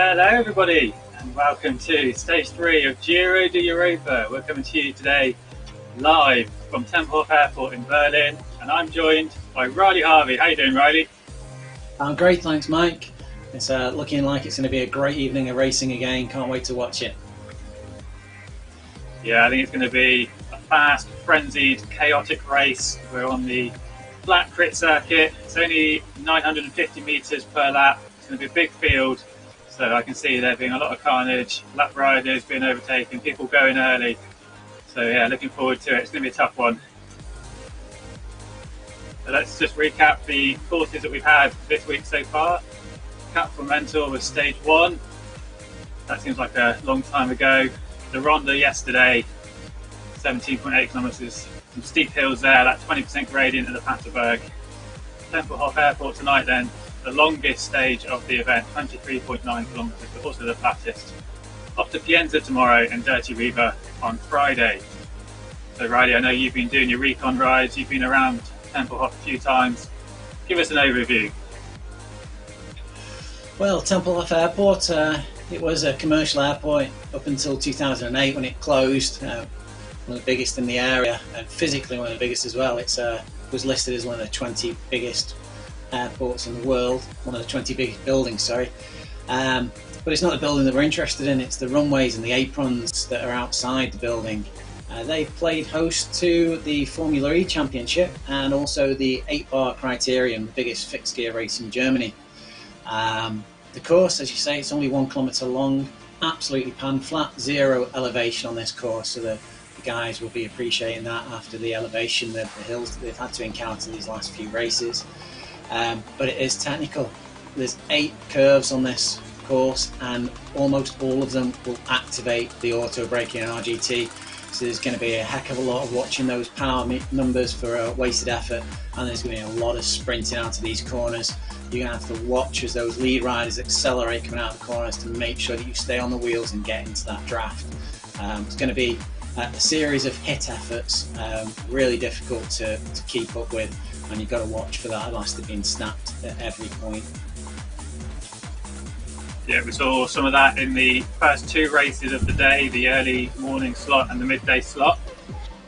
Hello everybody and welcome to stage 3 of Giro d'Europa. We're coming to you today live from Tempelhof Airport in Berlin, and I'm joined by Riley Harvey. How you doing, Riley? I'm great, thanks Mike. It's looking like it's going to be a great evening of racing again. Can't wait to watch it. Yeah, I think it's going to be a fast, frenzied, chaotic race. We're on the flat crit circuit. It's only 950 metres per lap. It's going to be a big field. So I can see there being a lot of carnage, lap riders being overtaken, people going early. So yeah, looking forward to it. It's going to be a tough one. So let's just recap the courses that we've had this week so far. Cap Mental was stage 1. That seems like a long time ago. The Ronda yesterday, 17.8 kilometres. Some steep hills there, that 20% gradient at the Paterberg. Tempelhof Airport tonight then. The longest stage of the event, 23.9 kilometres, but also the flattest. Off to Pienza tomorrow and Dirty Riva on Friday. So Riley, I know you've been doing your recon rides, you've been around Tempelhof a few times. Give us an overview. Well, Tempelhof Airport, it was a commercial airport up until 2008 when it closed. One of the biggest in the area, and physically one of the biggest as well. It was listed as one of the 20 biggest airports in the world, one of the 20 biggest buildings, sorry. But it's not the building that we're interested in, it's the runways and the aprons that are outside the building. They played host to the Formula E Championship and also the 8-bar Criterium, the biggest fixed gear race in Germany. The course, as you say, it's only 1 kilometre long, absolutely pan flat, zero elevation on this course, so the guys will be appreciating that after the elevation, the hills that they've had to encounter these last few races. But it is technical. There's 8 curves on this course and almost all of them will activate the auto braking and RGT, so there's going to be a heck of a lot of watching those power numbers for wasted effort, and there's going to be a lot of sprinting out of these corners. You're going to have to watch as those lead riders accelerate coming out of the corners to make sure that you stay on the wheels and get into that draft. It's going to be a series of hit efforts, really difficult to keep up with, and you've got to watch for that elastic being snapped at every point. Yeah, we saw some of that in the first 2 races of the day, the early morning slot and the midday slot.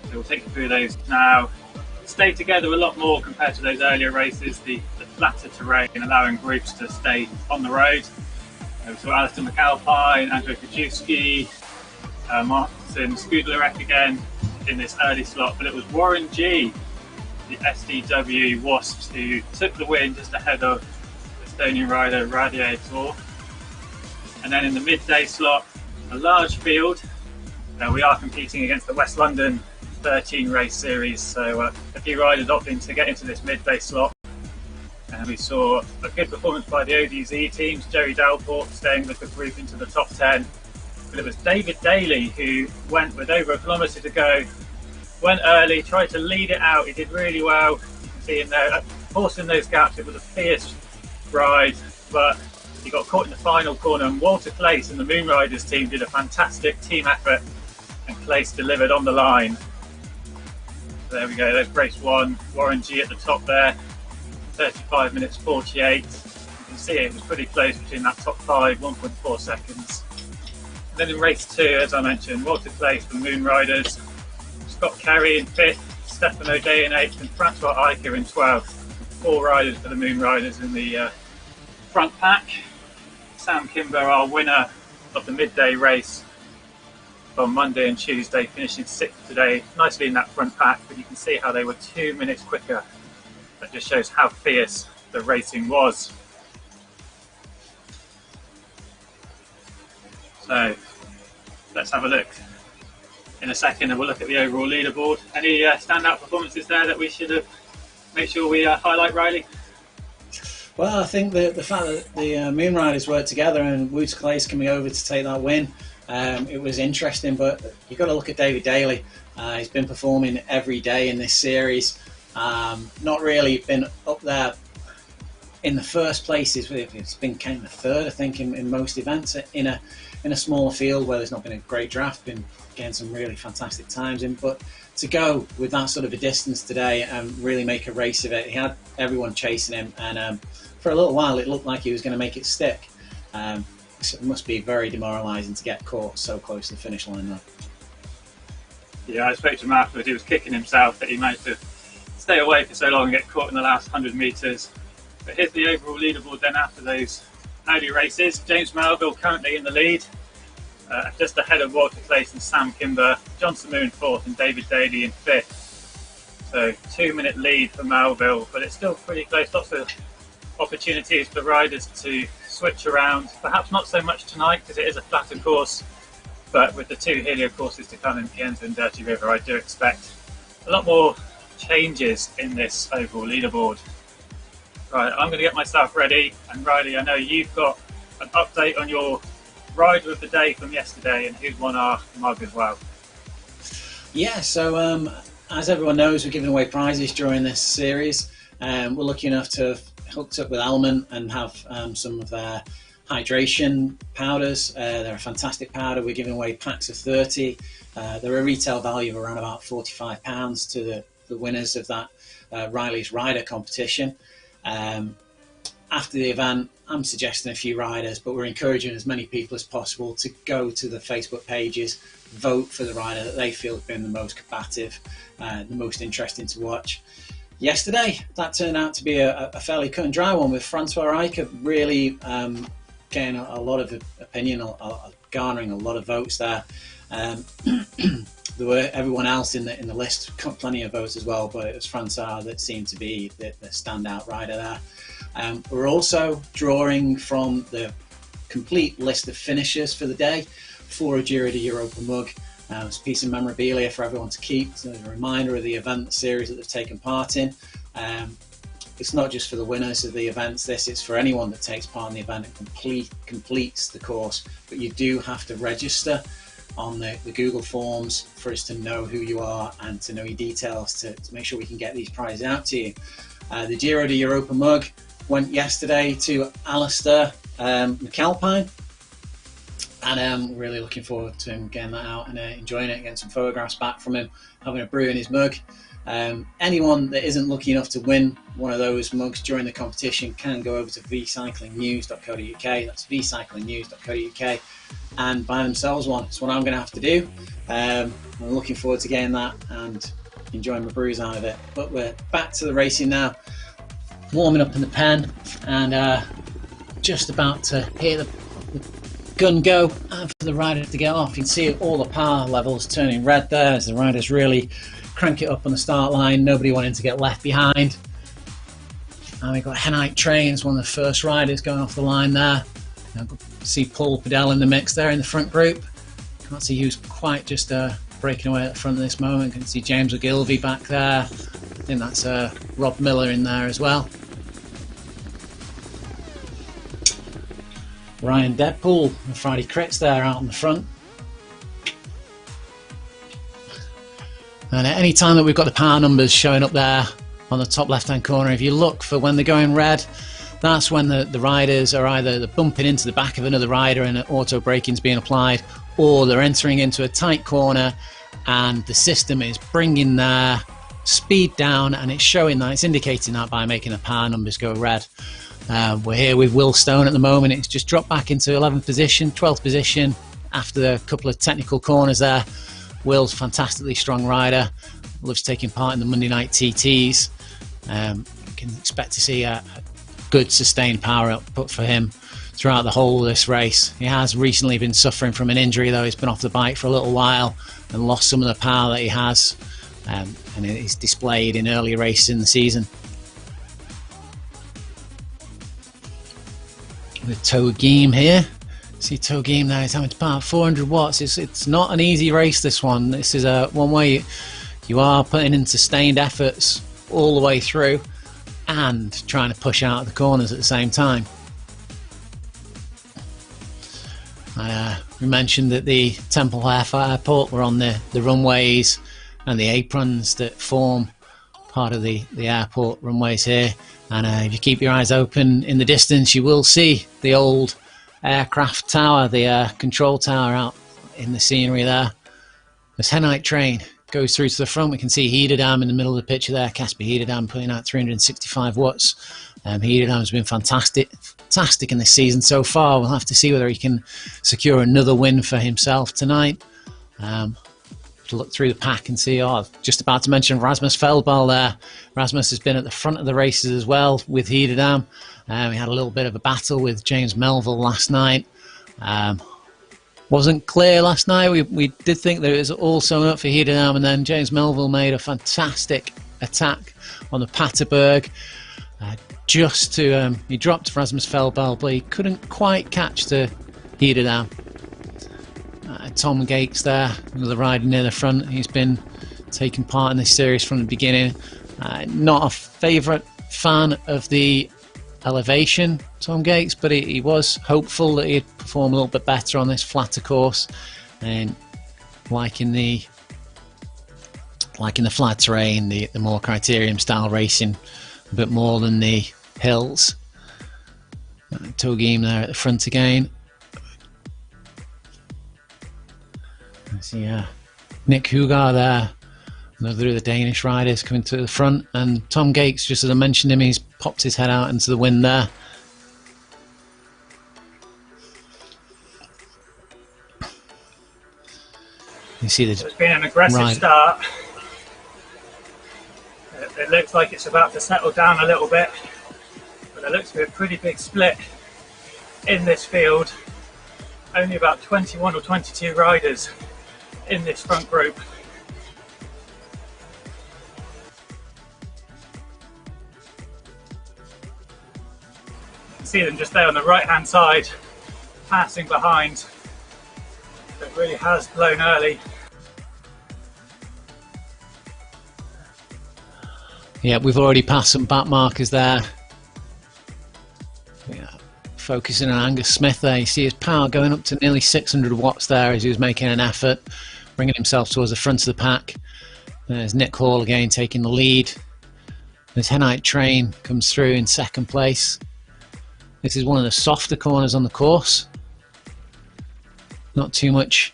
So we'll take you through those now. Stay together a lot more compared to those earlier races, the flatter terrain allowing groups to stay on the road. We saw Alistair McAlpine, Andrzej Kajewski, Martin Skudlarek again in this early slot, but it was Warren G, the SDW Wasps, who took the win just ahead of Estonian rider Radiator. And then in the midday slot, a large field. We are competing against the West London 13 race series, so a few riders opting to get into this midday slot. And we saw a good performance by the ODZ teams, Joey Dalport staying with the group into the top 10. But it was David Daly who went with over 1 kilometre to go, went early, tried to lead it out. He did really well. You can see him there, forcing those gaps. It was a fierce ride, but he got caught in the final corner, and Walter Clace and the Moon Riders team did a fantastic team effort, and Clace delivered on the line. So there we go, there's race 1, Warren G at the top there, 35 minutes 48. You can see it was pretty close between that top 5, 1.4 seconds. And then in race 2, as I mentioned, Walter Clace for the Moon Riders, Scott Carey in 5th, Stefan O'Day in 8th, and Francois Eicher in 12th. 4 riders for the Moon Riders in the front pack. Sam Kimber, our winner of the midday race on Monday and Tuesday, finishing 6th today, nicely in that front pack, but you can see how they were 2 minutes quicker. That just shows how fierce the racing was. So let's have a look in a second, and we'll look at the overall leaderboard. Any standout performances there that we should have made sure we highlight, Riley? Well, I think the fact that the Moon Riders worked together and Walter Clace coming over to take that win, it was interesting, but you've got to look at David Daly. He's been performing every day in this series. Not really been up there in the first places. It's been kind of third, I think, in most events in a smaller field where there's not been a great draft. Been getting some really fantastic times in, but to go with that sort of a distance today and really make a race of it, he had everyone chasing him, and for a little while it looked like he was going to make it stick. So it must be very demoralising to get caught so close to the finish line though. Yeah, I spoke to him afterwards. He was kicking himself that he managed to stay away for so long and get caught in the last 100 metres. But here's the overall leaderboard then after those early races. James Melville currently in the lead, just ahead of Walter Clayton, Sam Kimber, John Samoon fourth and David Daly in fifth. So 2-minute lead for Melville, but it's still pretty close. Lots of opportunities for riders to switch around. Perhaps not so much tonight because it is a flatter course, but with the 2 Helio courses to come in Pienza and Dirty River, I do expect a lot more changes in this overall leaderboard. Right, I'm going to get myself ready, and Riley, I know you've got an update on your rider of the day from yesterday and who's won our mug as well. Yeah, so as everyone knows, we're giving away prizes during this series. We're lucky enough to have hooked up with Element and have some of their hydration powders. They're a fantastic powder. We're giving away packs of 30. They're a retail value of around about £45 to the winners of that Riley's Rider competition. After the event, I'm suggesting a few riders, but we're encouraging as many people as possible to go to the Facebook pages, vote for the rider that they feel has been the most combative, the most interesting to watch. Yesterday, that turned out to be a fairly cut and dry one, with Francois Rijker really getting a lot of opinion, garnering a lot of votes there. There were everyone else in the list got plenty of votes as well, but it was Francois that seemed to be the standout rider there. We're also drawing from the complete list of finishers for the day for a Giro d'Europa mug. It's a piece of memorabilia for everyone to keep, so a reminder of the event, the series that they've taken part in. It's not just for the winners of the events, it's for anyone that takes part in the event and completes the course, but you do have to register on the Google Forms for us to know who you are and to know your details to make sure we can get these prizes out to you. The Giro d'Europa mug went yesterday to Alistair McAlpine, and really looking forward to him getting that out and enjoying it, getting some photographs back from him, having a brew in his mug. Anyone that isn't lucky enough to win one of those mugs during the competition can go over to vcyclingnews.co.uk. That's vcyclingnews.co.uk and buy themselves one. It's what I'm going to have to do. I'm looking forward to getting that and enjoying my brews out of it. But we're back to the racing now, warming up in the pen, and just about to hear the gun go and for the rider to get off. You can see all the power levels turning red there as the riders really crank it up on the start line, nobody wanting to get left behind. And we've got Henite Trains, one of the first riders going off the line there. See Paul Padell in the mix there in the front group. Can't see who's quite just breaking away at the front of this moment. Can see James Ogilvie back there. I think that's Rob Miller in there as well. Ryan Deadpool and Friday Crits there out in the front. And at any time that we've got the power numbers showing up there on the top left hand corner, if you look for when they're going red, that's when the riders are either bumping into the back of another rider and auto braking's being applied, or they're entering into a tight corner and the system is bringing their speed down, and it's showing that, it's indicating that by making the power numbers go red. We're here with Will Stone at the moment. It's just dropped back into 11th position, 12th position after a couple of technical corners there. Will's a fantastically strong rider, loves taking part in the Monday night TTs. Can expect to see a good sustained power output for him throughout the whole of this race. He has recently been suffering from an injury though. He's been off the bike for a little while and lost some of the power that he has, and it is displayed in early races in the season. With Togeem here, see Togeem there, he's having to power 400 watts. It's not an easy race, this one. This is one way you are putting in sustained efforts all the way through and trying to push out the corners at the same time. We mentioned that the Tempelhof airport were on the runways and the aprons that form part of the airport runways here, and if you keep your eyes open in the distance you will see the old aircraft tower, the control tower out in the scenery there. This Henite train goes through to the front. We can see Hederdam in the middle of the picture there, Casper Hederdam putting out 365 watts. Hederdam has been fantastic fantastic in this season so far. We'll have to see whether he can secure another win for himself tonight. To look through the pack and see, just about to mention Rasmus Feldball there. Rasmus has been at the front of the races as well with Hiederdam. We had a little bit of a battle with James Melville last night. Wasn't clear last night. We did think that it was all sewn up for Hiederdam, and then James Melville made a fantastic attack on the Paterberg. He dropped Rasmus Feldball, but he couldn't quite catch the Hiederdam. Tom Gates there, another rider near the front. He's been taking part in this series from the beginning. Not a favourite fan of the elevation, Tom Gates, but he was hopeful that he'd perform a little bit better on this flatter course, and liking the flat terrain, the more criterium style racing a bit more than the hills. Togim there at the front again. See, Nick Hugar there, another of the Danish riders coming to the front, and Tom Gates, just as I mentioned him, he's popped his head out into the wind there. You see it's been an aggressive start. It looks like it's about to settle down a little bit, but there looks to be a pretty big split in this field. Only about 21 or 22 riders in this front group. You can see them just there on the right hand side, passing behind. It really has blown early. Yeah, we've already passed some back markers there. Focusing on Angus Smith there, you see his power going up to nearly 600 watts there as he was making an effort, bringing himself towards the front of the pack. There's Nick Hall again taking the lead. As Henite Train comes through in second place. This is one of the softer corners on the course. Not too much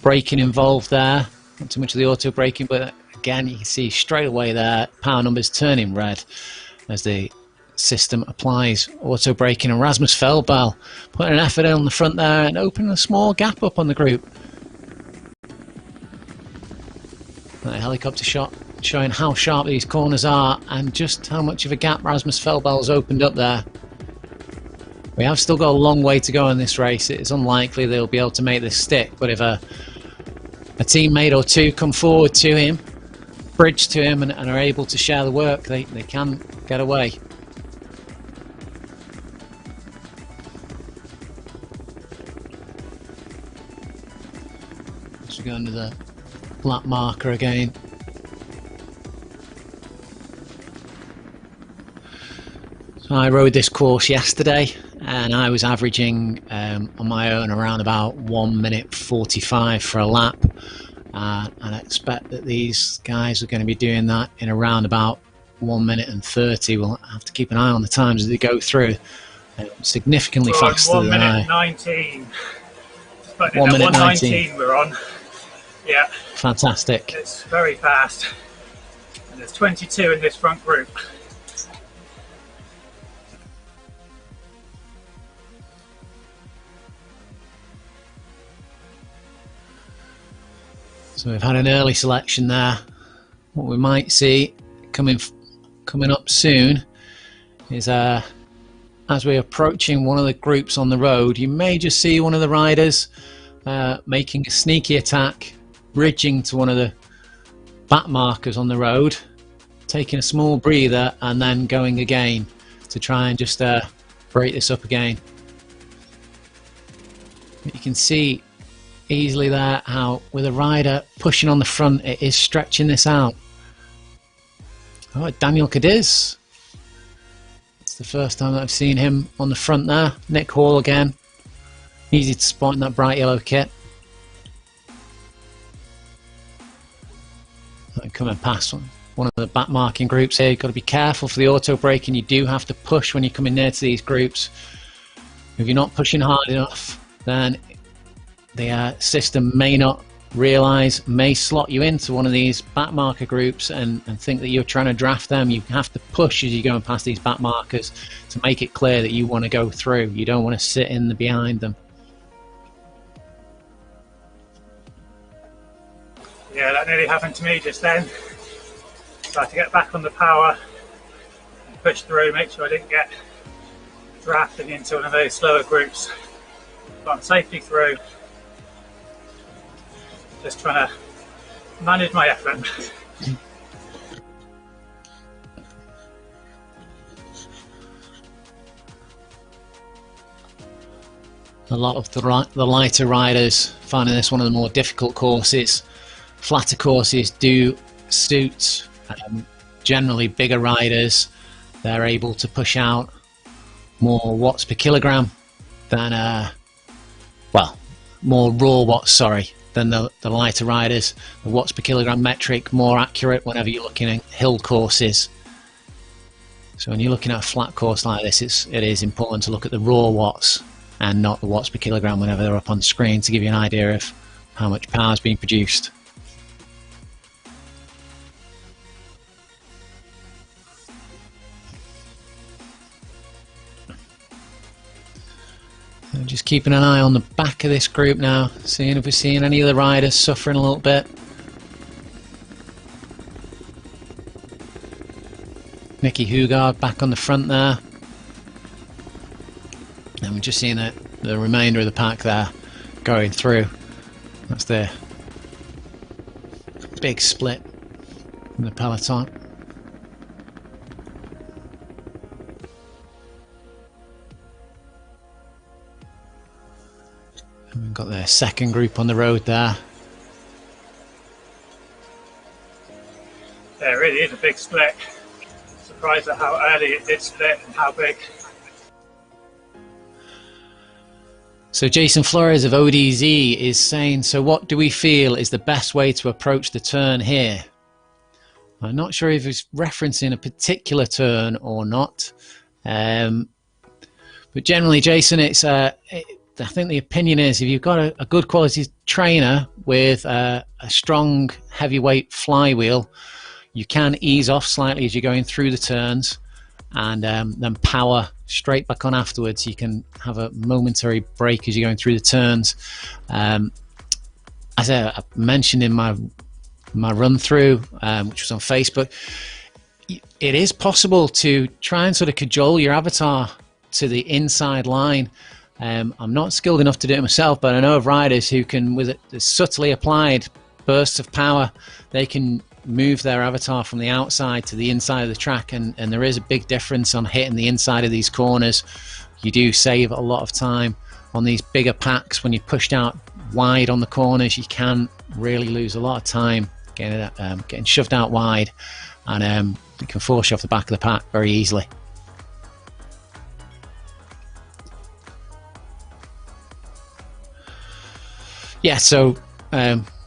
braking involved there, not too much of the auto braking, but again you can see straight away there power numbers turning red as the system applies auto braking, and Rasmus Feldball putting an effort in on the front there and opening a small gap up on the group. A helicopter shot showing how sharp these corners are and just how much of a gap Rasmus Feldball's opened up there. We have still got a long way to go in this race. It's unlikely they'll be able to make this stick, but if a teammate or two come forward to him, bridge to him, and are able to share the work, they can get away. Go under the black marker again. So I rode this course yesterday and I was averaging on my own around about 1 minute 45 for a lap, and I expect that these guys are going to be doing that in around about 1 minute and 30. We'll have to keep an eye on the times as they go through. Significantly faster than I. 1 minute 19. 1 minute 19 we're on. Yeah. Fantastic. It's very fast. And there's 22 in this front group. So we've had an early selection there. What we might see coming up soon is as we're approaching one of the groups on the road, you may just see one of the riders making a sneaky attack, bridging to one of the back markers on the road, taking a small breather and then going again to try and just break this up again. You can see easily there how with a rider pushing on the front it is stretching this out. Oh, Daniel Cadiz. It's the first time that I've seen him on the front there. Nick Hall again. Easy to spot in that bright yellow kit. Coming past one of the back marking groups here. You've got to be careful for the auto braking. You do have to push when you're coming near to these groups. If you're not pushing hard enough, then the system may not realise may slot you into one of these back marker groups and think that you're trying to draft them. You have to push as you're going past these back markers to make it clear that you want to go through. You don't want to sit in the behind them. Yeah, that nearly happened to me just then. So I had to get back on the power and push through, make sure I didn't get drafted into one of those slower groups. But I'm safely through. Just trying to manage my effort. A lot of the lighter riders finding this one of the more difficult courses. Flatter courses do suit generally bigger riders. They're able to push out more watts per kilogram than more raw watts, sorry, than the lighter riders. The watts per kilogram metric more accurate whenever you're looking at hill courses. So when you're looking at a flat course like this, it is important to look at the raw watts and not the watts per kilogram whenever they're up on screen, to give you an idea of how much power is being produced. Just keeping an eye on the back of this group now, seeing if we're seeing any of the riders suffering a little bit. Nicky Hugard back on the front there. And we're just seeing the remainder of the pack there going through. That's the big split in the peloton. We've got the second group on the road there. Yeah, it really is a big split. Surprised at how early it did split and how big. So Jason Flores of ODZ is saying, so what do we feel is the best way to approach the turn here? I'm not sure if he's referencing a particular turn or not. But generally, Jason, I think the opinion is if you've got a good quality trainer with a strong heavyweight flywheel, you can ease off slightly as you're going through the turns and then power straight back on afterwards. You can have a momentary break as you're going through the turns. As I mentioned in my run through, which was on Facebook, it is possible to try and sort of cajole your avatar to the inside line. I'm not skilled enough to do it myself, but I know of riders who can, with a subtly applied bursts of power, they can move their avatar from the outside to the inside of the track, and there is a big difference on hitting the inside of these corners. You do save a lot of time on these bigger packs. When you're pushed out wide on the corners, you can really lose a lot of time getting shoved out wide, and it can force you off the back of the pack very easily. Yeah, so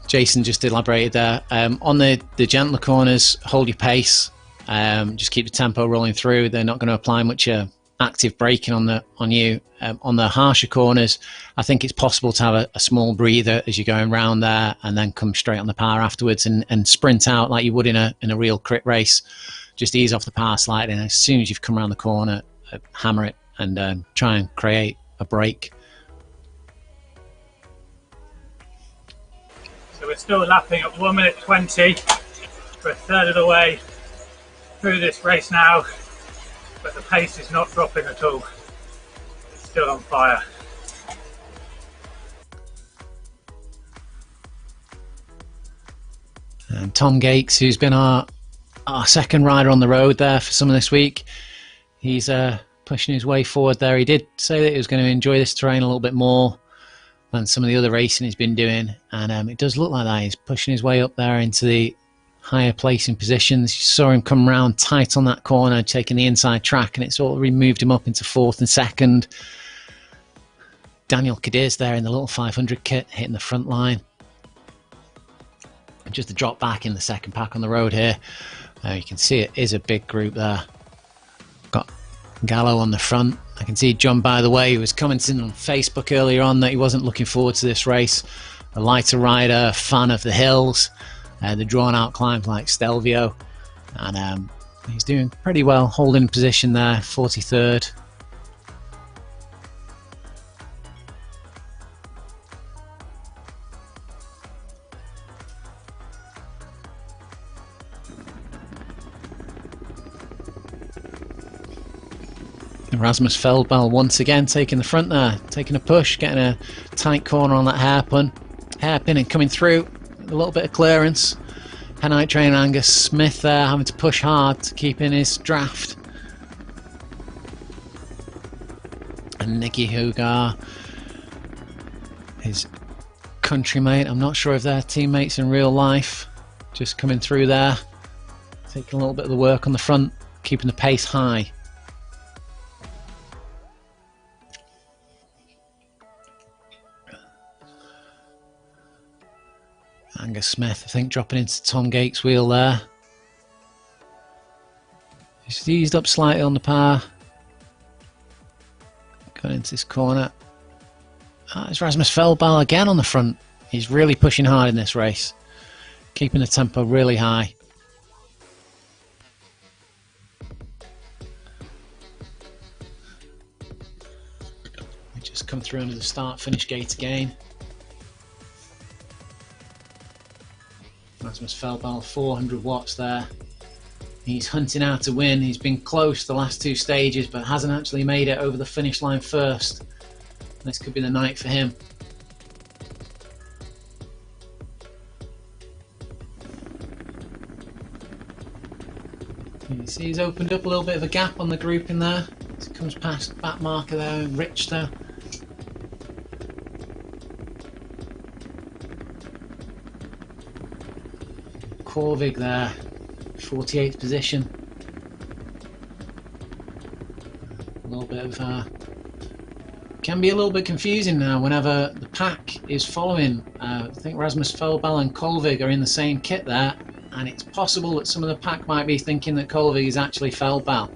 Jason just elaborated there. On the gentler corners, hold your pace. Just keep the tempo rolling through. They're not going to apply much active braking on you. On the harsher corners, I think it's possible to have a small breather as you're going around there, and then come straight on the power afterwards and sprint out like you would in a real crit race. Just ease off the power slightly, and as soon as you've come around the corner, hammer it and try and create a break. So we're still lapping at 1 minute 20. We're a third of the way through this race now, but the pace is not dropping at all. It's still on fire. And Tom Gates, who's been our second rider on the road there for some of this week, he's pushing his way forward there. He did say that he was going to enjoy this terrain a little bit more than some of the other racing he's been doing, and it does look like that. He's pushing his way up there into the higher placing positions. You saw him come around tight on that corner, taking the inside track, and it's already moved him up into fourth and second. Daniel Cadiz there in the little 500 kit, hitting the front line. And just a drop back in the second pack on the road here. You can see it is a big group there. Got Gallo on the front. I can see John, by the way, who was commenting on Facebook earlier on that he wasn't looking forward to this race. a lighter rider, fan of the hills, the drawn out climbs like Stelvio, and he's doing pretty well, holding position there, 43rd. Rasmus Feldball once again taking the front there, taking a push, getting a tight corner on that hairpin and coming through, a little bit of clearance. Henite trainer Angus Smith there having to push hard to keep in his draft. And Nicky Hugar, his countrymate, I'm not sure if they're teammates in real life, just coming through there, taking a little bit of the work on the front, keeping the pace high. Angus Smith, I think, dropping into Tom Gates' wheel there. He's eased up slightly on the par. Going into this corner. It's Rasmus Feldball again on the front. He's really pushing hard in this race. Keeping the tempo really high. We just come through under the start-finish gate again. Rasmus Feldball, 400 watts there. He's hunting out to win. He's been close the last two stages, but hasn't actually made it over the finish line first. This could be the night for him. You see he's opened up a little bit of a gap on the group in there. As he comes past back marker there, Richter. Corvig there, 48th position. A little bit of can be a little bit confusing now whenever the pack is following. I think Rasmus Feldball and Colvig are in the same kit there, and it's possible that some of the pack might be thinking that Colvig is actually Feldball.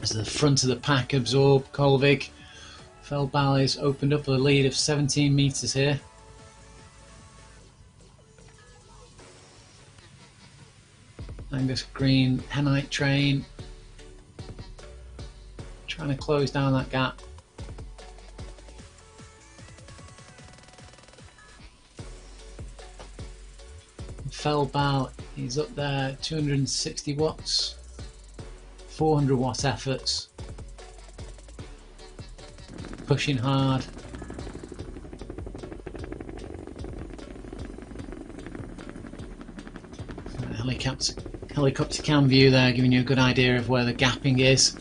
As the front of the pack absorb Colvig, Feldball has opened up a lead of 17 metres here. Angus Green, Henite train, trying to close down that gap. Feldball, he's up there, 260 watts, 400 watt efforts. Pushing hard. Helicopter cam view there, giving you a good idea of where the gapping is.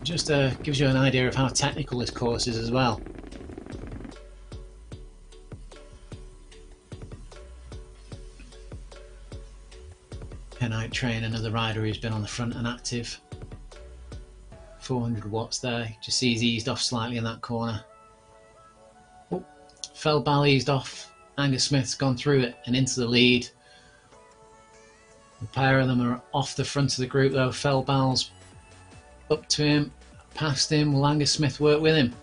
Just gives you an idea of how technical this course is as well. Henite train, another rider who's been on the front and active. 400 watts there, just see he's eased off slightly in that corner. Oh, Feldball eased off, Angus Smith's gone through it and into the lead. The pair of them are off the front of the group though. Feldball's up to him, past him. Will Angus Smith work with him?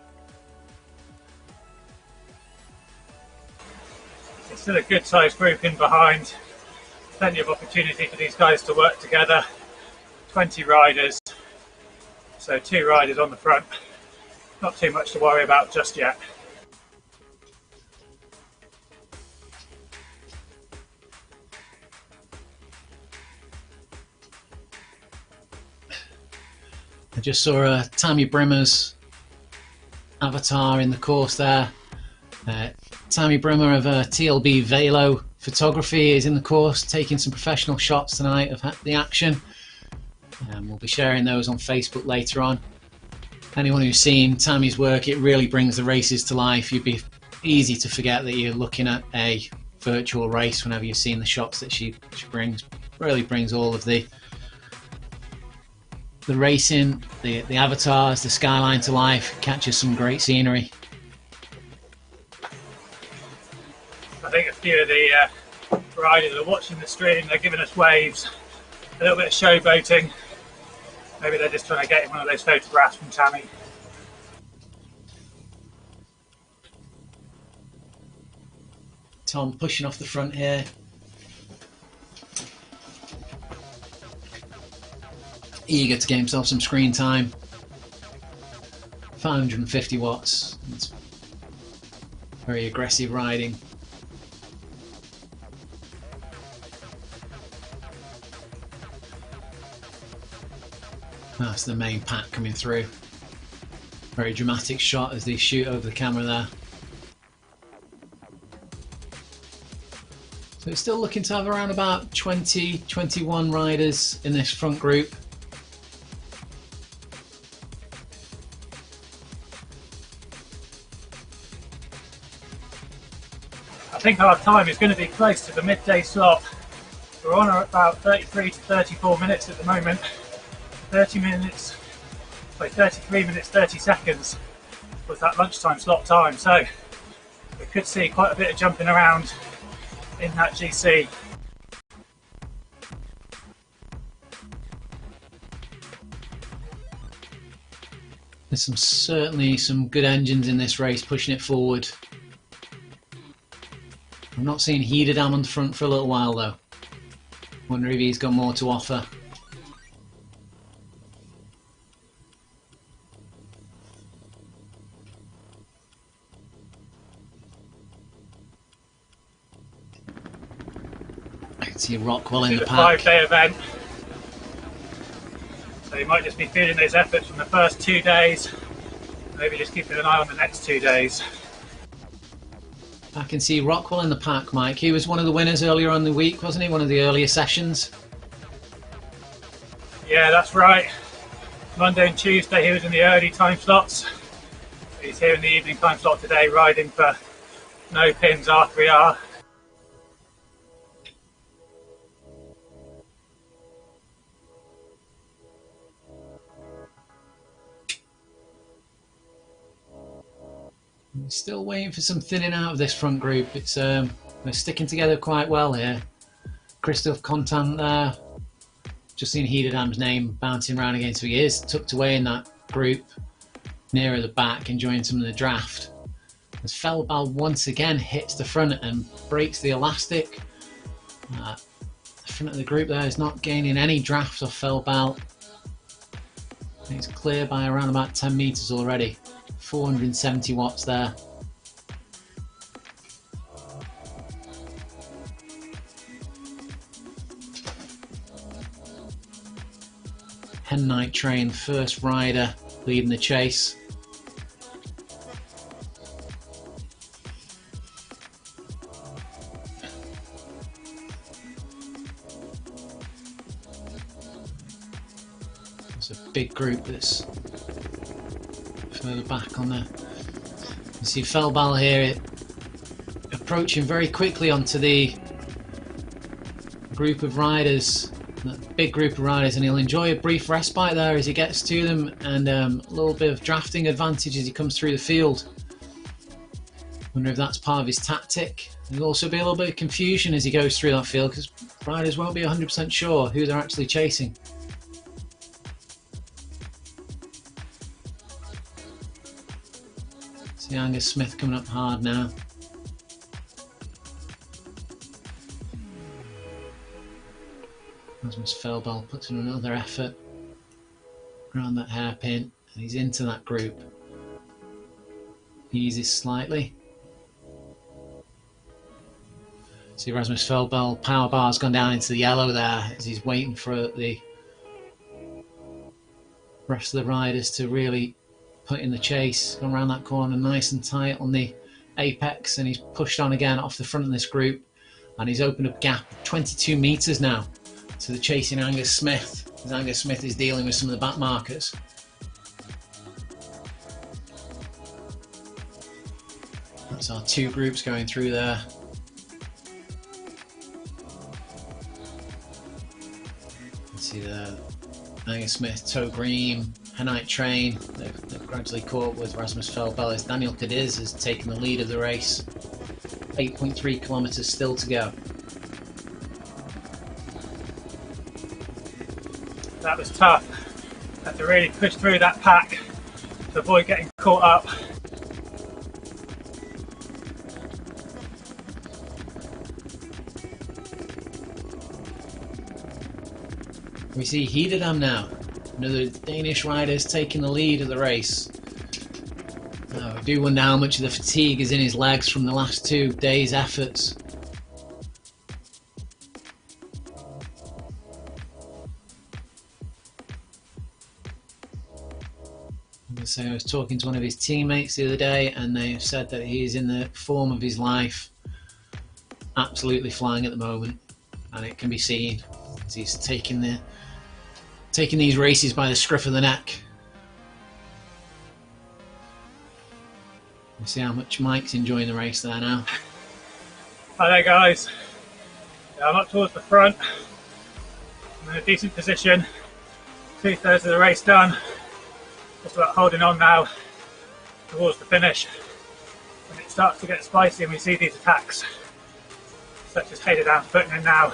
It's still a good sized group in behind. Plenty of opportunity for these guys to work together. 20 riders. So 2 riders on the front, not too much to worry about just yet. I just saw Tammy Brimmer's avatar in the course there. Tammy Brimmer of TLB Velo Photography is in the course, taking some professional shots tonight of the action. We'll be sharing those on Facebook later on. Anyone who's seen Tammy's work, it really brings the races to life. You'd be easy to forget that you're looking at a virtual race whenever you've seen the shots that she brings. Really brings all of the racing, the avatars, the skyline to life. Captures some great scenery. I think a few of the riders are watching the stream. They're giving us waves, a little bit of showboating. Maybe they're just trying to get one of those photographs from Tammy. Tom pushing off the front here. Eager to get himself some screen time. 550 watts. It's very aggressive riding. That's the main pack coming through. Very dramatic shot as they shoot over the camera there. So it's still looking to have around about 20, 21 riders in this front group. I think our time is going to be close to the midday slot. We're on about 33 to 34 minutes at the moment. 33 minutes 30 seconds was that lunchtime slot time, so we could see quite a bit of jumping around in that GC. There's certainly some good engines in this race pushing it forward. I'm not seeing Hederdam on the front for a little while though. Wonder if he's got more to offer. I can see Rockwell in the pack. 5-day event. So you might just be feeling those efforts from the first 2 days. Maybe just keeping an eye on the next 2 days. I can see Rockwell in the pack, Mike. He was one of the winners earlier on in the week, wasn't he? One of the earlier sessions. Yeah, that's right. Monday and Tuesday he was in the early time slots. He's here in the evening time slot today, riding for no pins R3R. Still waiting for some thinning out of this front group. It's they're sticking together quite well here. Christophe Contant there. Just seen Hederdam's name bouncing around again, so he is tucked away in that group nearer the back, enjoying some of the draft. As Feldbal once again hits the front and breaks the elastic. The front of the group there is not gaining any draft off Feldbal. It's clear by around about 10 meters already. 470 watts there. Hen Night Train, first rider leading the chase. It's a big group that's further back on there. You see Feldbal here approaching very quickly onto the group of riders, that big group of riders, and he'll enjoy a brief respite there as he gets to them, and a little bit of drafting advantage as he comes through the field. Wonder if that's part of his tactic. There'll also be a little bit of confusion as he goes through that field because riders won't be 100% sure who they're actually chasing. See Angus Smith coming up hard now. Rasmus Feldbal puts in another effort around that hairpin, and he's into that group. He eases slightly. See Rasmus Feldbal, power bar's gone down into the yellow there as he's waiting for the rest of the riders to really put in the chase. Gone around that corner nice and tight on the apex, and he's pushed on again off the front of this group, and he's opened up a gap of 22 meters now to the chasing Angus Smith, as Angus Smith is dealing with some of the back markers. That's our two groups going through there. Let's see the Angus Smith, Toe Green, Hen Night Train. They've gradually caught up with Rasmus Feldbal as Daniel Cadiz has taken the lead of the race. 8.3 kilometers still to go. That was tough. Had to really push through that pack to avoid getting caught up. We see Hederdam now. Another Danish rider's taking the lead of the race. I do wonder how much of the fatigue is in his legs from the last 2 days' efforts. So I was talking to one of his teammates the other day, and they have said that he is in the form of his life, absolutely flying at the moment, and it can be seen as he's taking these races by the scruff of the neck. You see how much Mike's enjoying the race there now. Hi there guys, I'm up towards the front, I'm in a decent position, 2/3 of the race done, just about holding on now towards the finish. When it starts to get spicy and we see these attacks, such as Hederdam putting in now.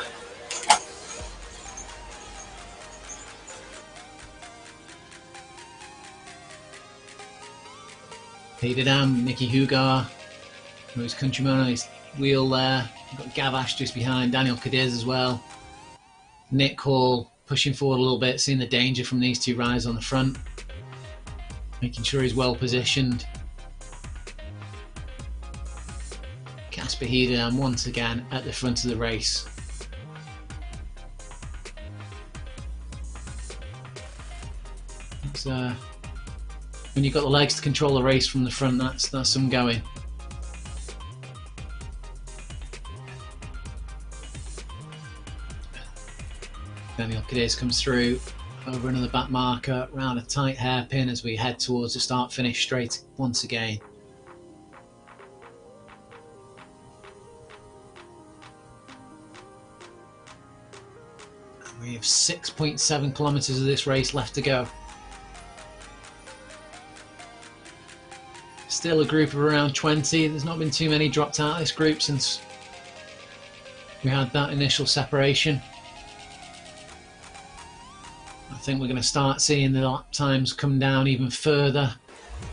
Hederdam, Nicky Hugar, his countryman on his wheel there. You've got Gavash just behind, Daniel Cadiz as well. Nick Hall pushing forward a little bit, seeing the danger from these 2 riders on the front. Making sure he's well positioned. Casper Hederdam once again at the front of the race. It's, when you've got the legs to control the race from the front, that's some going. Daniel Cadiz comes through over another back marker, round a tight hairpin as we head towards the start-finish straight once again. And we have 6.7 kilometres of this race left to go. Still a group of around 20. There's not been too many dropped out of this group since we had that initial separation. I think we're going to start seeing the lap times come down even further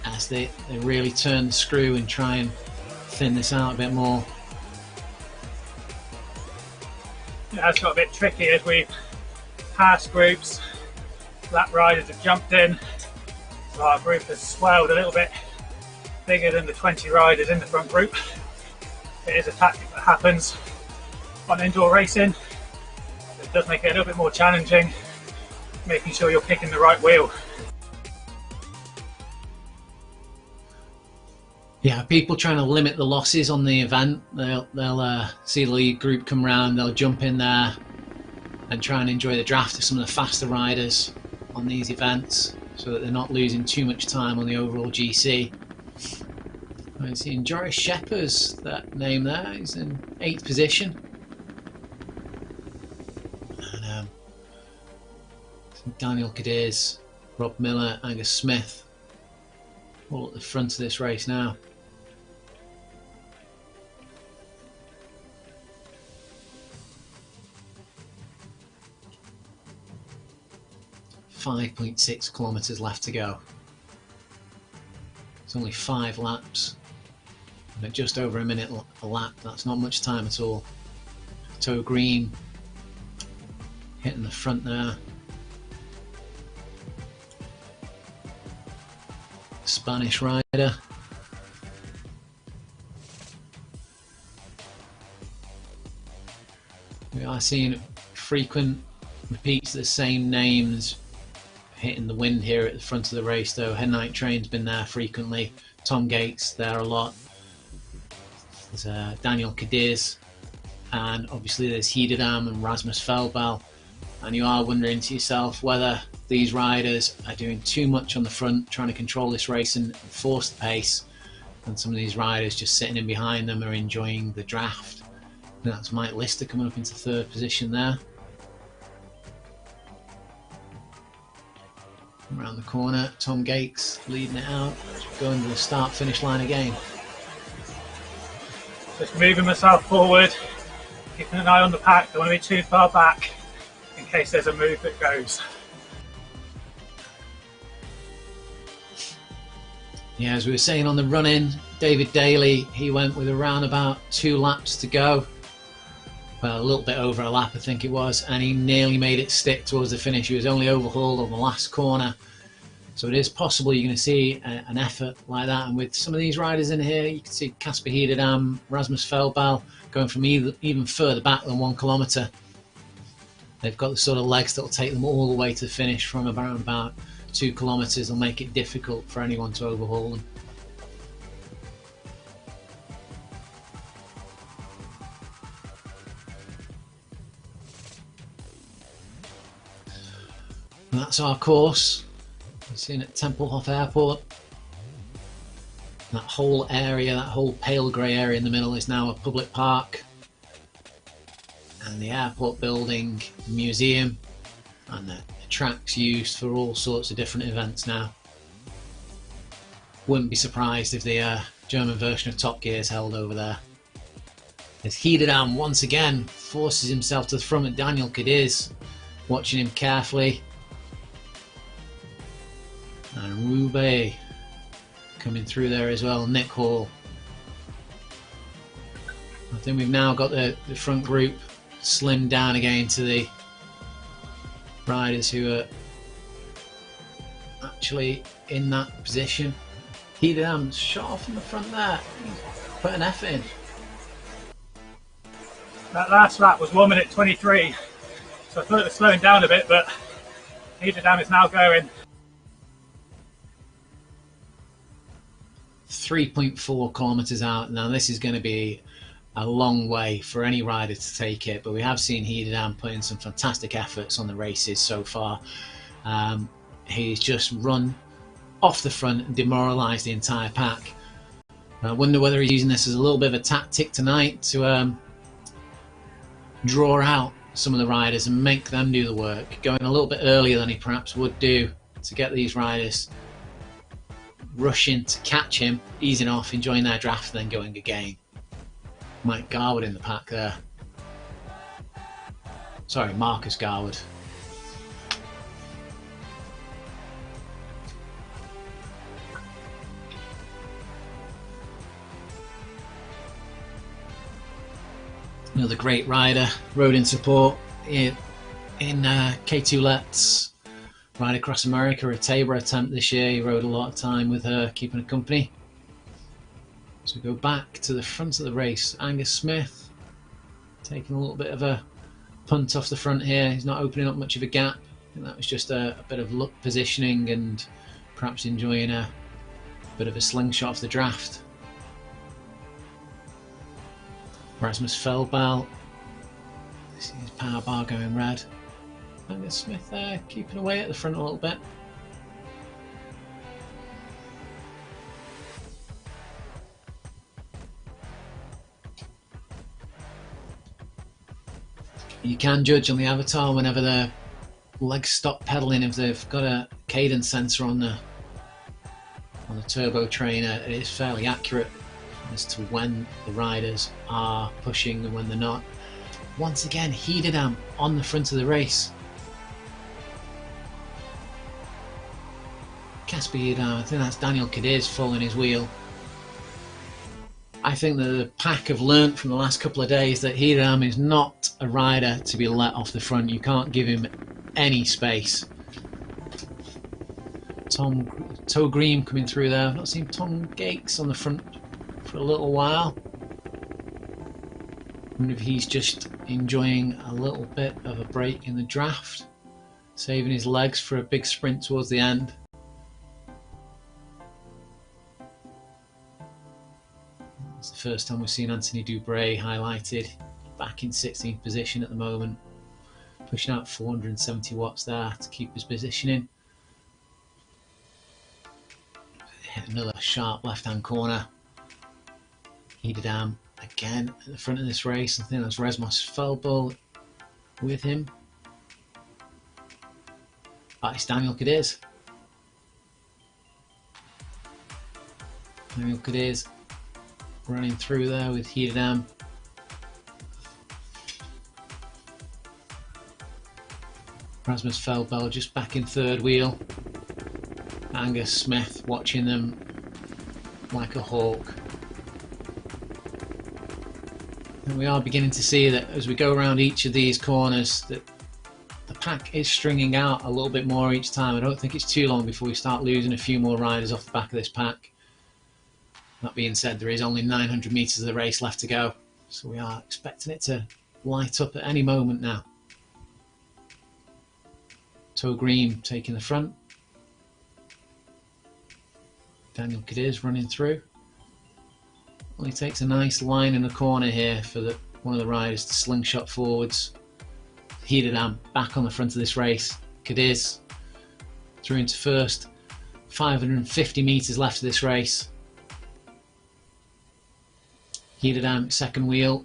as they really turn the screw and try and thin this out a bit more. Yeah, it's got a bit tricky as we've passed groups. Lap riders have jumped in, so our group has swelled a little bit bigger than the 20 riders in the front group. It is a tactic that happens on indoor racing. It does make it a little bit more challenging, making sure you're picking the right wheel. Yeah, people trying to limit the losses on the event. They'll see the lead group come round, they'll jump in there and try and enjoy the draft of some of the faster riders on these events so that they're not losing too much time on the overall GC. I'm seeing Joris Sheppers, that name there, he's in 8th position. And Daniel Cadiz, Rob Miller, Angus Smith, all at the front of this race now. .6 kilometres left to go. It's only 5 laps, and at just over a minute a lap. That's not much time at all. Toe Green hitting the front there. Spanish rider. We are seeing frequent repeats of the same names hitting the wind here at the front of the race though. Headnight Train's been there frequently. Tom Gates there a lot. There's Daniel Cadiz, and obviously there's Hederdam and Rasmus Feldbal. And you are wondering to yourself whether these riders are doing too much on the front, trying to control this race and force the pace, and some of these riders just sitting in behind them are enjoying the draft. And that's Mike Lister coming up into 3rd position there. Around the corner, Tom Gates leading it out, going to the start-finish line again. Just moving myself forward, keeping an eye on the pack. Don't want to be too far back in case there's a move that goes. Yeah, as we were saying on the run-in, David Daly, he went with around about 2 laps to go. well, a little bit over a lap I think it was, and he nearly made it stick towards the finish. He was only overhauled on the last corner. So it is possible you're going to see an effort like that. And with some of these riders in here, you can see Casper Hiederdam, Rasmus Feldball going from even further back than 1 kilometre. They've got the sort of legs that will take them all the way to the finish from about 2 kilometres. Will make it difficult for anyone to overhaul them. And that's our course. We're seen at Tempelhof Airport. That whole area, that whole pale grey area in the middle is now a public park. And the airport building, the museum, and the track's used for all sorts of different events now. Wouldn't be surprised if the German version of Top Gear is held over there. As Hiederdam once again forces himself to the front, and Daniel Cadiz watching him carefully. And Roubaix coming through there as well, Nick Hall. I think we've now got the front group slimmed down again to the riders who are actually in that position. Hiederdam's shot off in the front there. He's put an effort in. That last lap was 1 minute 23, so I thought it was slowing down a bit, but Hiederdam is now going 3.4 kilometres out. Now this is going to be a long way for any rider to take it, but we have seen Hiederdam put in some fantastic efforts on the races so far. He's just run off the front and demoralised the entire pack. I wonder whether he's using this as a little bit of a tactic tonight to draw out some of the riders and make them do the work, going a little bit earlier than he perhaps would do to get these riders rushing to catch him, easing off, enjoying their draft, and then going again. Mike Garwood in the pack there. Sorry, Marcus Garwood. Another great rider, rode in support in K2 Let's Ride Across America, a Tabor attempt this year. He rode a lot of time with her, keeping her company. So we go back to the front of the race. Angus Smith taking a little bit of a punt off the front here. He's not opening up much of a gap. I think that was just a bit of luck positioning and perhaps enjoying a bit of a slingshot off the draft. Rasmus Feldball. See his power bar going red. Angus Smith there, keeping away at the front a little bit. You can judge on the avatar whenever the legs stop pedalling if they've got a cadence sensor on the turbo trainer. It is fairly accurate as to when the riders are pushing and when they're not. Once again, Hiederdam on the front of the race. Casper Hiederdam, I think that's Daniel Cadiz following his wheel. I think that the pack have learnt from the last couple of days that Hiederdam is not a rider to be let off the front. You can't give him any space. Toe Green coming through there. I've not seen Tom Gates on the front for a little while. I wonder if he's just enjoying a little bit of a break in the draft, saving his legs for a big sprint towards the end. It's the first time we've seen Anthony Dubray highlighted, back in 16th position at the moment, pushing out 470 watts there to keep his positioning. Hit another sharp left-hand corner. Hiederdam again at the front of this race. I think that's Rasmus Feldball with him. It's Daniel Cadiz. Daniel Cadiz running through there with Hiederdam. Rasmus Feldball just back in third wheel. Angus Smith watching them like a hawk. And we are beginning to see that as we go around each of these corners that the pack is stringing out a little bit more each time. I don't think it's too long before we start losing a few more riders off the back of this pack. That being said, there is only 900 metres of the race left to go, so we are expecting it to light up at any moment now. Toe Green taking the front. Daniel Cadiz running through. Only takes a nice line in the corner here for one of the riders to slingshot forwards. Heededam back on the front of this race. Cadiz through into first. 550 metres left of this race. Heededam second wheel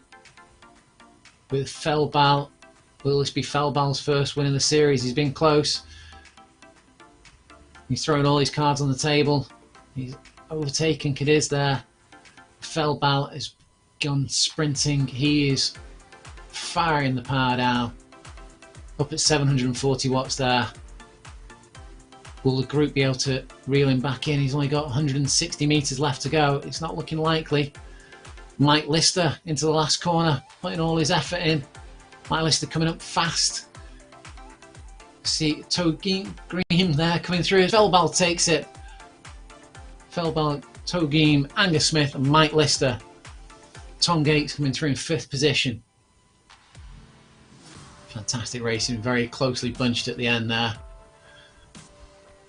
with Felbal. Will this be Felbal's first win in the series? He's been close. He's throwing all his cards on the table. He's overtaken Cadiz there. Felbal has gone sprinting. He is firing the power down. Up at 740 watts there. Will the group be able to reel him back in? He's only got 160 metres left to go. It's not looking likely. Mike Lister into the last corner, putting all his effort in. Mike Lister coming up fast. See Toe Green there coming through. Felbal takes it. Felbal, Toe Green, Angus Smith and Mike Lister. Tom Gates coming through in 5th position. Fantastic racing, very closely bunched at the end there.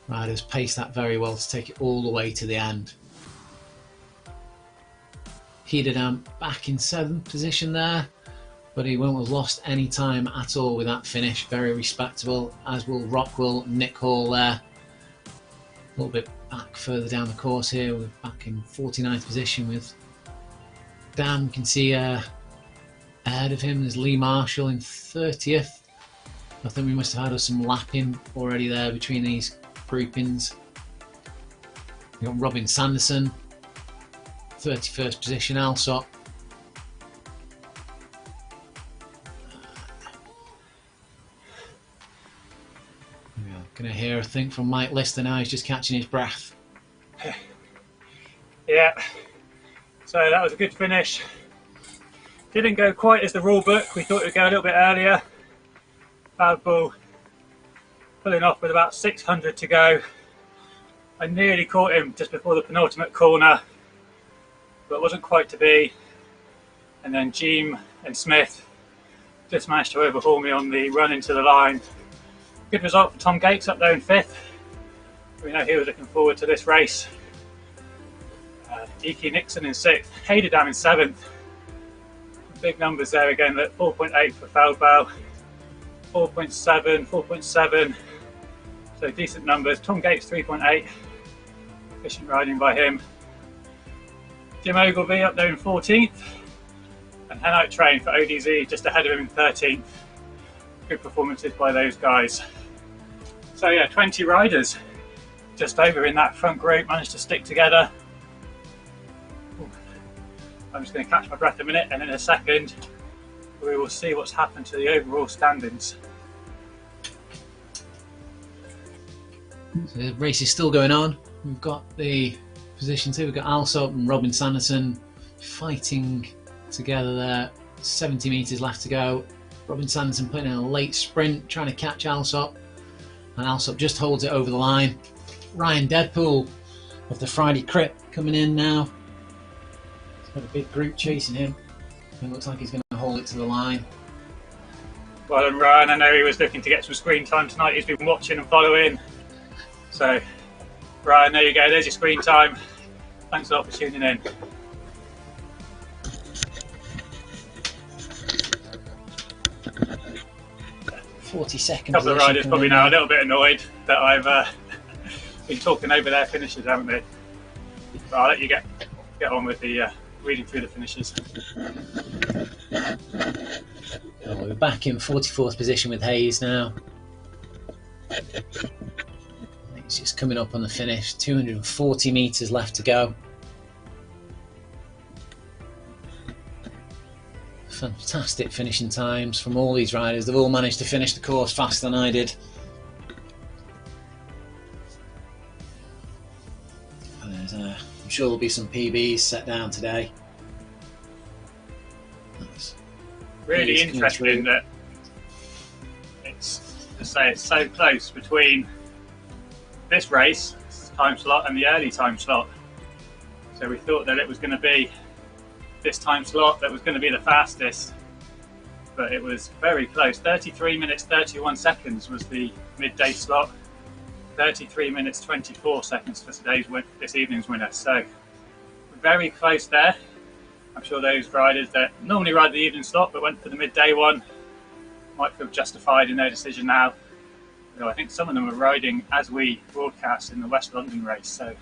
Riders paced that very well to take it all the way to the end. Heededam back in 7th position there, but he won't have lost any time at all with that finish. Very respectable, as will Rockwell, Nick Hall there. A little bit back further down the course here, we're back in 49th position with Dan. You can see ahead of him there's Lee Marshall in 30th. I think we must have had some lapping already there between these groupings. We've got Robin Sanderson, 31st position, Alsop. Going to hear a thing from Mike Lister now, he's just catching his breath. Yeah, so that was a good finish. Didn't go quite as the rule book, we thought it would go a little bit earlier. Bad Bull pulling off with about 600 to go. I nearly caught him just before the penultimate corner, but it wasn't quite to be. And then Jeem and Smith just managed to overhaul me on the run into the line. Good result for Tom Gates up there in 5th. We know he was looking forward to this race. Iki Nixon in 6th, Heidedam in 7th. Big numbers there again, 4.8 for Feldbau, 4.7, 4.7. So decent numbers. Tom Gates 3.8. Efficient riding by him. Jim Ogilvie up there in 14th. And Henout Train for ODZ just ahead of him in 13th. Good performances by those guys. So yeah, 20 riders just over in that front group managed to stick together. I'm just going to catch my breath a minute, and in a second we will see what's happened to the overall standings. So the race is still going on. We've got the positions here. We've got Alsop and Robin Sanderson fighting together there. 70 metres left to go. Robin Sanderson putting in a late sprint, trying to catch Alsop, and Alsop just holds it over the line. Ryan Deadpool of the Friday Crip coming in now. He's got a big group chasing him. It looks like he's going to hold it to the line. Well done, Ryan. I know he was looking to get some screen time tonight. He's been watching and following. So, Ryan, there you go. There's your screen time. Thanks a lot for tuning in. A couple of riders probably now a little bit annoyed that I've been talking over their finishes, haven't they? But I'll let you get on with the reading through the finishes. Oh, we're back in 44th position with Hayes now. He's just coming up on the finish. 240 metres left to go. Fantastic finishing times from all these riders. They've all managed to finish the course faster than I did. I'm sure there'll be some PBs set down today. That's really interesting that it's, to say, it's so close between this race, this time slot, and the early time slot. So we thought that it was going to be this time slot that was going to be the fastest, but it was very close. 33 minutes 31 seconds was the midday slot. 33 minutes 24 seconds for this evening's winner. So very close there. I'm sure those riders that normally ride the evening slot but went for the midday one might feel justified in their decision now. Though I think some of them are riding as we broadcast in the West London race. So a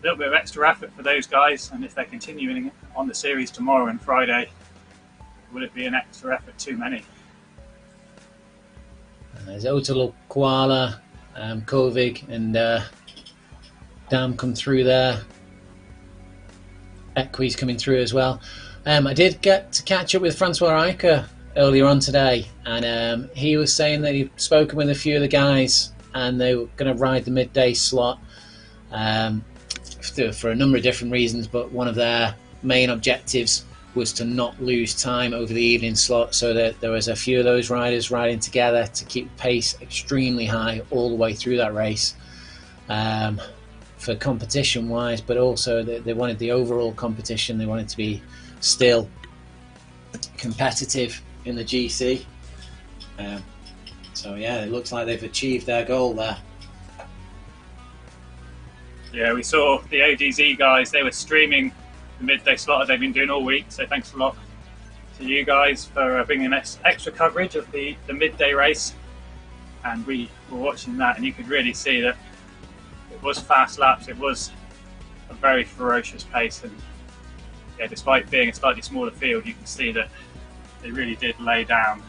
little bit of extra effort for those guys, and if they're continuing on the series tomorrow and Friday, will it be an extra effort too many? There's Otalo, Koala, Kovig and Dam come through there. Equi's coming through as well. I did get to catch up with Francois Riker earlier on today, and he was saying that he'd spoken with a few of the guys and they were going to ride the midday slot for a number of different reasons, but one of their main objectives was to not lose time over the evening slot, so that there was a few of those riders riding together to keep pace extremely high all the way through that race, for competition wise, but also they wanted the overall competition. They wanted to be still competitive in the GC. So yeah, it looks like they've achieved their goal there. Yeah, we saw the ODZ guys, they were streaming the midday slot as they've been doing all week, so thanks a lot to you guys for bringing us extra coverage of the midday race. And we were watching that, and you could really see that it was fast laps, it was a very ferocious pace, and yeah, despite being a slightly smaller field, you can see that they really did lay down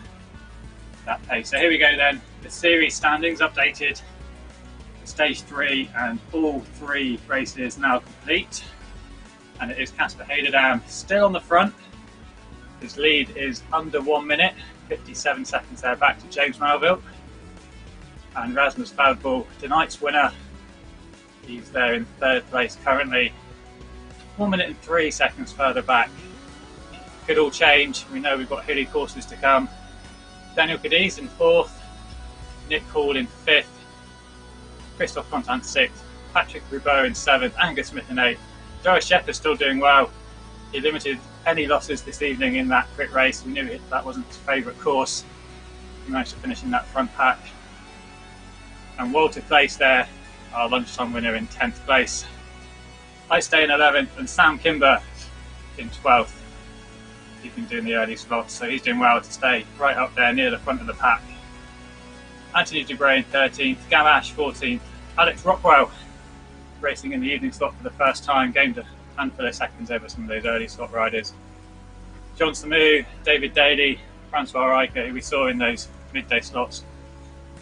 that pace. So here we go then, the series standings updated for stage 3, and all 3 races now complete. And it is Casper Heiderdam still on the front. His lead is under 1 minute, 57 seconds there back to James Melville. And Rasmus Feldball, tonight's winner, he's there in 3rd place currently, 1 minute and 3 seconds further back. Could all change, we know we've got hilly courses to come. Daniel Cadiz in 4th, Nick Hall in 5th, Christophe Contant 6th, Patrick Roubaud in 7th, Angus Smith in 8th. Joris Shepherd's still doing well. He limited any losses this evening in that crit race. We knew that wasn't his favourite course. He managed to finish in that front pack. And Walter Place there, our lunchtime winner, in 10th place. I stay in 11th, and Sam Kimber in 12th. He's been doing the early slots, so he's doing well to stay right up there near the front of the pack. Anthony Dubray in 13th, Gamache 14th, Alex Rockwell racing in the evening slot for the first time, gained a handful of seconds over some of those early slot riders. John Samu, David Daly, Francois Riker, who we saw in those midday slots.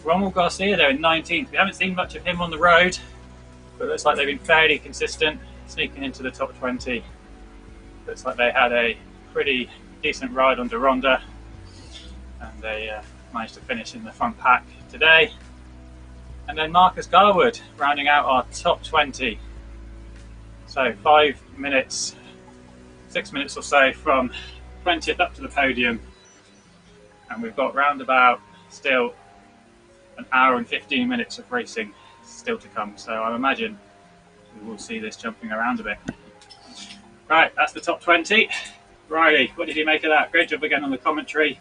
Romuald Garcia there in 19th. We haven't seen much of him on the road, but it looks like they've been fairly consistent, sneaking into the top 20. Looks like they had a pretty decent ride on Deronda, and they managed to finish in the front pack today. And then Marcus Garwood rounding out our top 20. So 6 minutes or so from 20th up to the podium, and we've got round about still an hour and 15 minutes of racing still to come, so I imagine we will see this jumping around a bit. Right, that's the top 20. Riley, what did you make of that? Great job again on the commentary.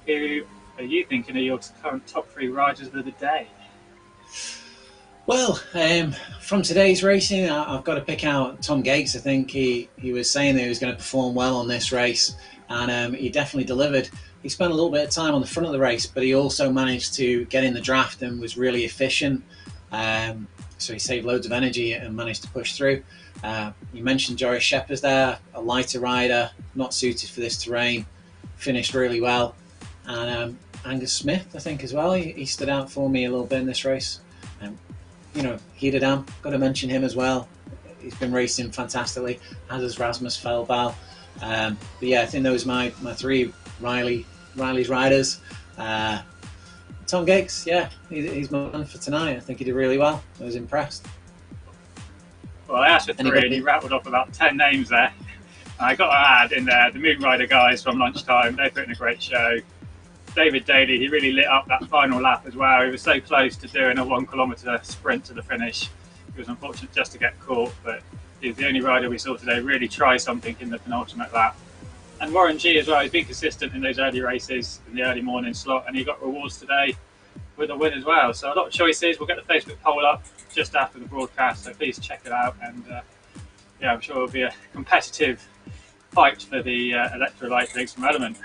Who are you thinking are your current top 3 riders of the day? Well, from today's racing, I've got to pick out Tom Gates. I think he was saying that he was going to perform well on this race, and he definitely delivered. He spent a little bit of time on the front of the race, but he also managed to get in the draft and was really efficient. So he saved loads of energy and managed to push through. You mentioned Joris Shepherd there, a lighter rider, not suited for this terrain, finished really well. And Angus Smith, I think, as well, he stood out for me a little bit in this race. Heiderdam, got to mention him as well. He's been racing fantastically, as has Rasmus Feldball. But yeah, I think those are my 3 Riley's riders. Tom Gates, yeah, he's my man for tonight. I think he did really well. I was impressed. Well, I asked for 3 and he rattled off about 10 names there. I got to add in there, the Moon Rider guys from lunchtime, they put in a great show. David Daly, he really lit up that final lap as well. He was so close to doing a 1 kilometre sprint to the finish. He was unfortunate just to get caught, but he's the only rider we saw today really try something in the penultimate lap. And Warren G as well, he's been consistent in those early races, in the early morning slot, and he got rewards today with a win as well. So a lot of choices. We'll get the Facebook poll up just after the broadcast, so please check it out. And yeah, I'm sure it'll be a competitive fight for the electrolyte drinks from Element.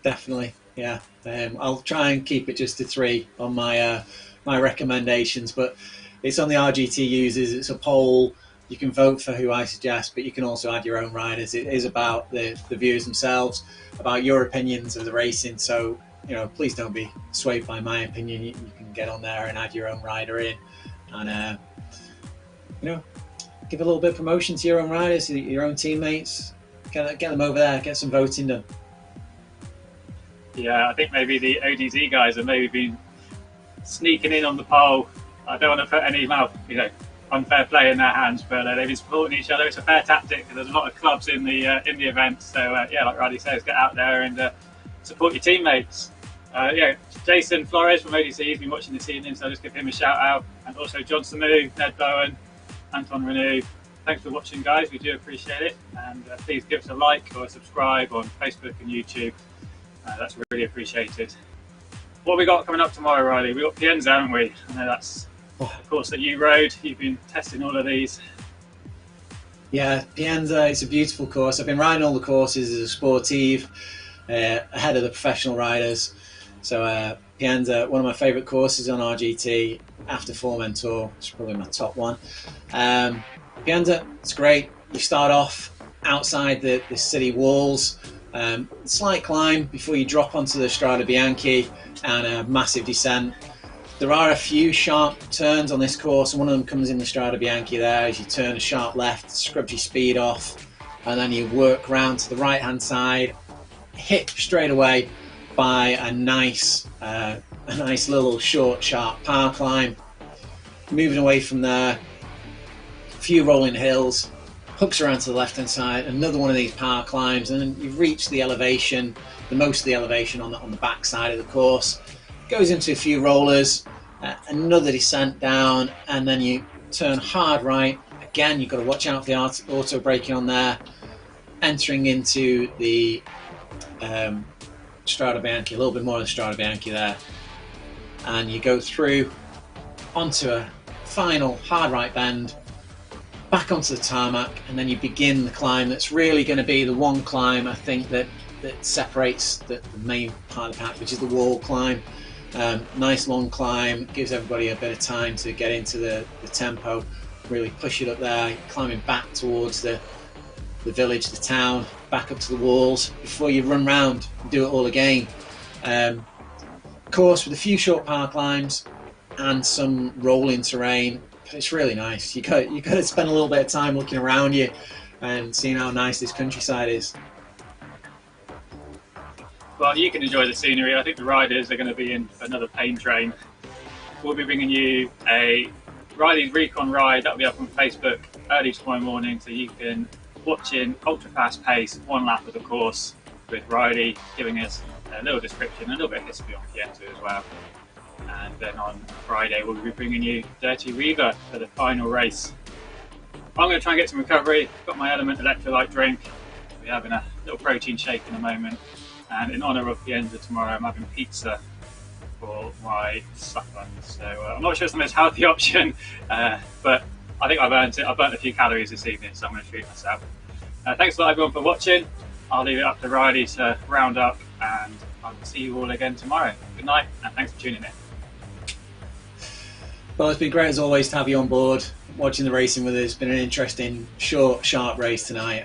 Definitely, yeah. I'll try and keep it just to 3 on my my recommendations, but it's on the RGT users. It's a poll. You can vote for who I suggest, but you can also add your own riders. It is about the viewers themselves, about your opinions of the racing. So, you know, please don't be swayed by my opinion. You can get on there and add your own rider in, and you know, give a little bit of promotion to your own riders, your own teammates. Get them over there. Get some voting done. Yeah, I think maybe the ODZ guys have maybe been sneaking in on the poll. I don't want to put any unfair play in their hands, but they've been supporting each other. It's a fair tactic. There's a lot of clubs in the event, so yeah, like Roddy says, get out there and support your teammates. Yeah, Jason Flores from ODC has been watching this evening, so I'll just give him a shout out, and also John Samu, Ned Bowen, Anton Renew. Thanks for watching, guys. We do appreciate it, and please give us a like or a subscribe on Facebook and YouTube. That's really appreciated. What we got coming up tomorrow, Riley? We got Pienza, haven't we? I know that's the course that you rode. You've been testing all of these. Yeah, Pienza, it's a beautiful course. I've been riding all the courses as a sportive, ahead of the professional riders. So Pienza, one of my favourite courses on RGT after Formentor. It's probably my top one. Pienza, it's great. You start off outside the city walls. Slight climb before you drop onto the Strada Bianchi, and a massive descent. There are a few sharp turns on this course, and one of them comes in the Strada Bianchi there as you turn a sharp left, scrubs your speed off, and then you work round to the right hand side, hit straight away by a nice little short sharp power climb. Moving away from there, a few rolling hills, hooks around to the left hand side, another one of these power climbs, and then you've reached the elevation, the most of the elevation on the back side of the course. Goes into a few rollers, another descent down, and then you turn hard right. Again, you've got to watch out for the auto braking on there. Entering into the Strada Bianchi, a little bit more of the Strada Bianchi there, and you go through onto a final hard right bend, back onto the tarmac, and then you begin the climb that's really going to be the one climb, I think, that separates the main part of the pack, which is the wall climb. Nice long climb, gives everybody a bit of time to get into the tempo, really push it up there, climbing back towards the village, the town, back up to the walls before you run round and do it all again. Course with a few short power climbs and some rolling terrain. It's really nice. You got to spend a little bit of time looking around you and seeing how nice this countryside is. Well, you can enjoy the scenery. I think the riders are going to be in another pain train. We'll be bringing you a Riley's Recon ride. That'll be up on Facebook early tomorrow morning, so you can watch in ultra fast pace, one lap of the course with Riley giving us a little description, a little bit of history on Pienza as well. And then on Friday we'll be bringing you Dirty Reaver for the final race. I'm going to try and get some recovery. Got my Element electrolyte drink. We're having a little protein shake in a moment. And in honour of Pienza tomorrow, I'm having pizza for my supper. So I'm not sure it's the most healthy option, but I think I've earned it. I've burnt a few calories this evening, so I'm going to treat myself. Thanks a lot everyone for watching. I'll leave it up to Riley to round up, and I'll see you all again tomorrow. Good night, and thanks for tuning in. Well, it's been great as always to have you on board, watching the racing with us. It's been an interesting, short, sharp race tonight.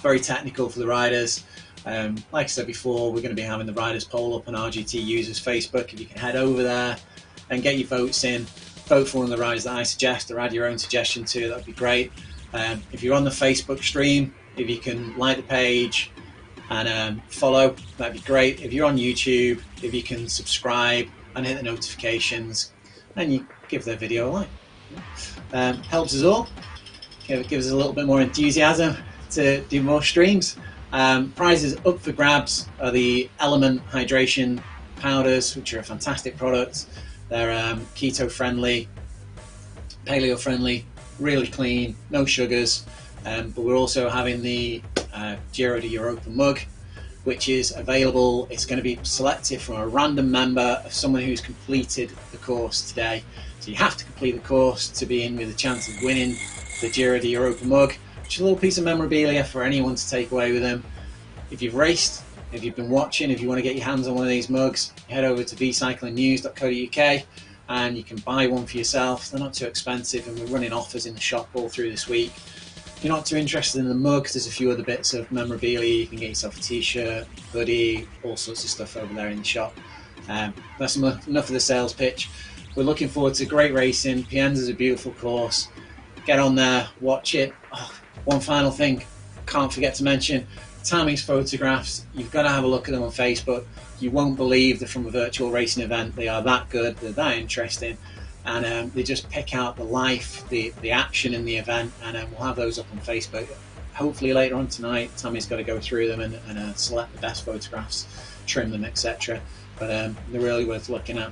Very technical for the riders. Like I said before, we're going to be having the riders poll up on RGT users Facebook. If you can head over there and get your votes in, vote for one of the riders that I suggest, or add your own suggestion to, that would be great. If you're on the Facebook stream, if you can like the page and follow, that'd be great. If you're on YouTube, if you can subscribe and hit the notifications, and you give the video a like. Helps us all. It gives us a little bit more enthusiasm to do more streams. Prizes up for grabs are the Element hydration powders, which are a fantastic product. They're keto friendly, paleo friendly, really clean, no sugars. But we're also having the Giro to Europa mug, which is available. It's going to be selected from a random member of someone who's completed the course today. So you have to complete the course to be in with a chance of winning the Giro to Europa mug, which is a little piece of memorabilia for anyone to take away with them. If you've raced, if you've been watching, if you want to get your hands on one of these mugs, head over to vcyclingnews.co.uk and you can buy one for yourself. They're not too expensive, and we're running offers in the shop all through this week. If you're not too interested in the mug, there's a few other bits of memorabilia. You can get yourself a t-shirt, hoodie, all sorts of stuff over there in the shop. That's enough of the sales pitch. We're looking forward to great racing. Pienza is a beautiful course. Get on there, watch it. Oh, one final thing, can't forget to mention, Tammy's photographs. You've got to have a look at them on Facebook. You won't believe they're from a virtual racing event. They are that good, they're that interesting, and they just pick out the life, the action in the event, and we'll have those up on Facebook. Hopefully later on tonight. Tammy's got to go through them and select the best photographs, trim them, etc. But they're really worth looking at.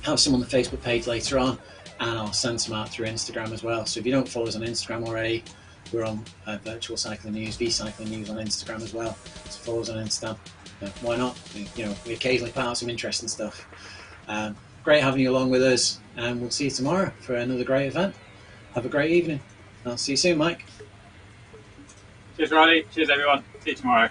Have some on the Facebook page later on, and I'll send some out through Instagram as well. So if you don't follow us on Instagram already, we're on Virtual Cycling News, V-Cycling News on Instagram as well. So follow us on Insta. Why not? We occasionally put out some interesting stuff. Great having you along with us, and we'll see you tomorrow for another great event. Have a great evening. I'll see you soon, Mike. Cheers, Riley. Cheers, everyone. See you tomorrow.